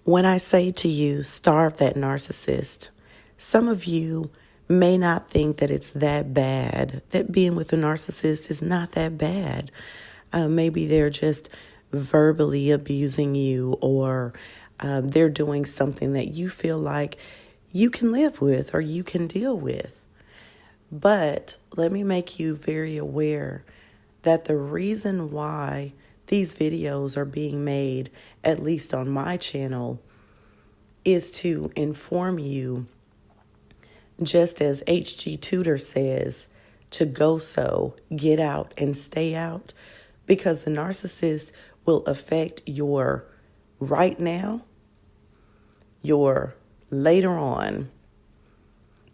When I say to you, starve that narcissist, some of you may not think that it's that bad, that being with a narcissist is not that bad. Maybe they're just verbally abusing you, or they're doing something that you feel like you can live with or you can deal with. But let me make you very aware that the reason why these videos are being made, at least on my channel, is to inform you, just as H.G. Tudor says, to go so, get out, and stay out, because the narcissist will affect your right now, your later on.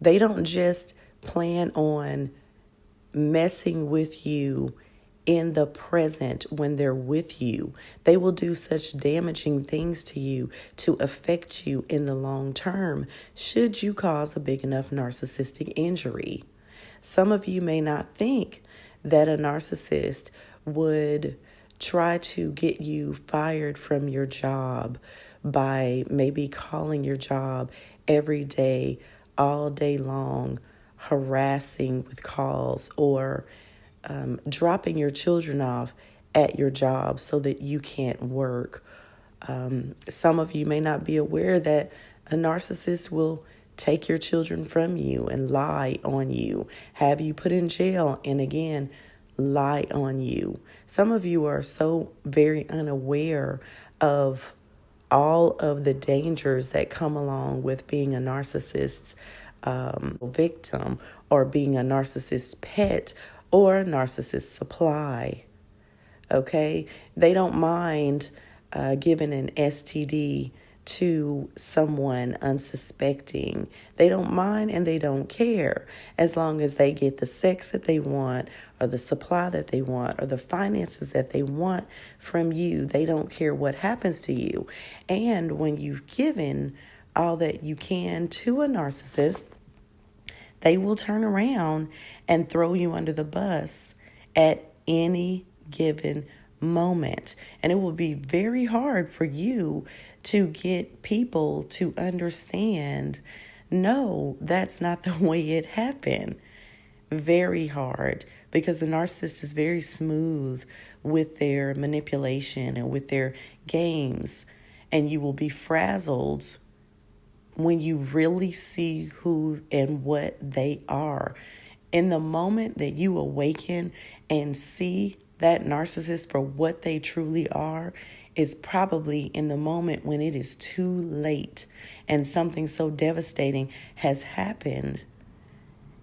They don't just plan on messing with you in the present when they're with you. They will do such damaging things to you to affect you in the long term should you cause a big enough narcissistic injury. Some of you may not think that a narcissist would try to get you fired from your job by maybe calling your job every day, all day long, harassing with calls, or dropping your children off at your job so that you can't work. Some of you may not be aware that a narcissist will take your children from you and lie on you, have you put in jail, and again, lie on you. Some of you are so very unaware of all of the dangers that come along with being a narcissist's victim, or being a narcissist pet, or a narcissist supply. Okay? They don't mind giving an STD to someone unsuspecting. They don't mind and they don't care, as long as they get the sex that they want, or the supply that they want, or the finances that they want from you. They don't care what happens to you. And when you've given all that you can to a narcissist, they will turn around and throw you under the bus at any given moment. And it will be very hard for you to get people to understand, no, that's not the way it happened. Very hard, because the narcissist is very smooth with their manipulation and with their games. And you will be frazzled when you really see who and what they are. In the moment that you awaken and see that narcissist for what they truly are, is probably in the moment when it is too late and something so devastating has happened,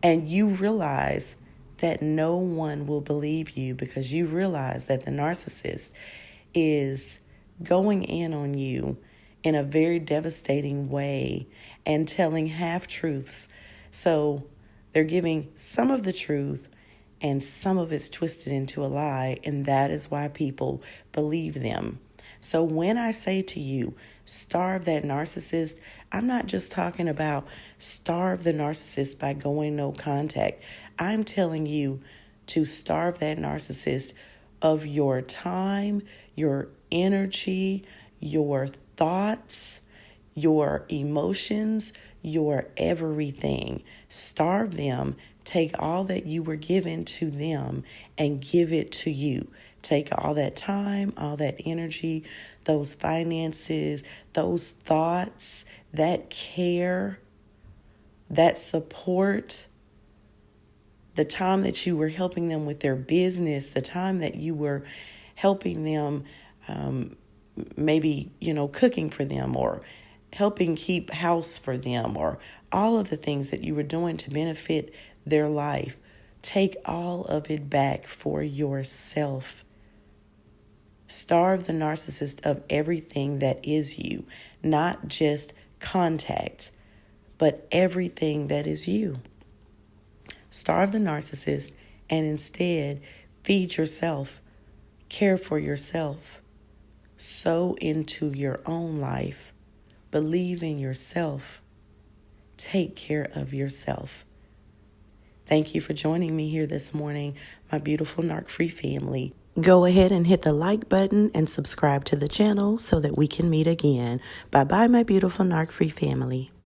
and you realize that no one will believe you, because you realize that the narcissist is going in on you in a very devastating way and telling half-truths. So they're giving some of the truth and some of it's twisted into a lie, and that is why people believe them. So when I say to you, starve that narcissist, I'm not just talking about starve the narcissist by going no contact. I'm telling you to starve that narcissist of your time, your energy, your thoughts, your emotions, your everything. Starve them. Take all that you were given to them and give it to you. Take all that time, all that energy, those finances, those thoughts, that care, that support, the time that you were helping them with their business, the time that you were helping them, maybe, cooking for them, or helping keep house for them, or all of the things that you were doing to benefit their life. Take all of it back for yourself. Starve the narcissist of everything that is you, not just contact, but everything that is you. Starve the narcissist and instead feed yourself, care for yourself, sow into your own life, believe in yourself, take care of yourself. Thank you for joining me here this morning, my beautiful Narc-free family. Go ahead and hit the like button and subscribe to the channel so that we can meet again. Bye-bye, my beautiful narc-free family.